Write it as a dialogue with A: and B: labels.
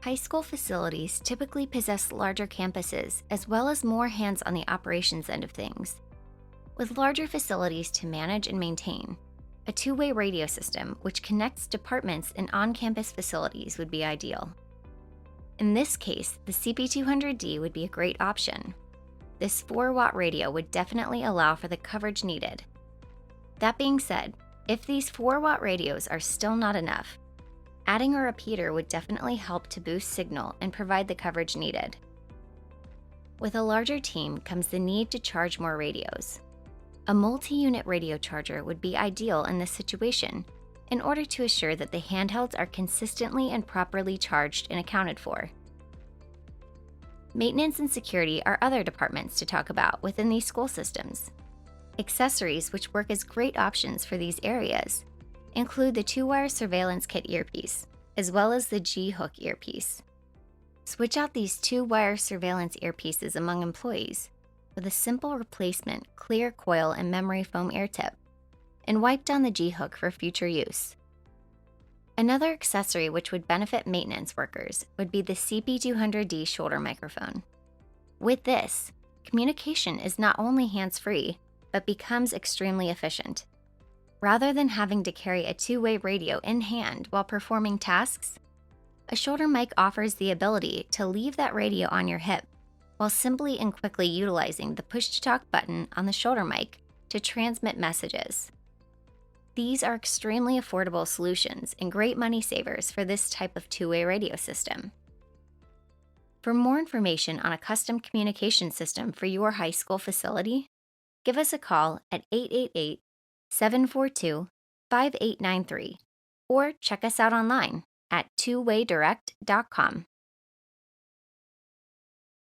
A: High school facilities typically possess larger campuses as well as more hands on the operations end of things. With larger facilities to manage and maintain, a two-way radio system which connects departments and on-campus facilities would be ideal. In this case, the CP200D would be a great option. This 4-watt radio would definitely allow for the coverage needed. That being said, if these 4-watt radios are still not enough, adding a repeater would definitely help to boost signal and provide the coverage needed. With a larger team comes the need to charge more radios. A multi-unit radio charger would be ideal in this situation in order to assure that the handhelds are consistently and properly charged and accounted for. Maintenance and security are other departments to talk about within these school systems. Accessories which work as great options for these areas include the 2-wire surveillance kit earpiece, as well as the G-Hook earpiece. Switch out these 2-wire surveillance earpieces among employees with a simple replacement clear coil and memory foam ear tip, and wipe down the G-Hook for future use. Another accessory which would benefit maintenance workers would be the CP200D shoulder microphone. With this, communication is not only hands-free, but becomes extremely efficient. Rather than having to carry a two-way radio in hand while performing tasks, a shoulder mic offers the ability to leave that radio on your hip while simply and quickly utilizing the push-to-talk button on the shoulder mic to transmit messages. These are extremely affordable solutions and great money savers for this type of two-way radio system. For more information on a custom communication system for your high school facility, give us a call at 888-742-5893 or check us out online at twowaydirect.com.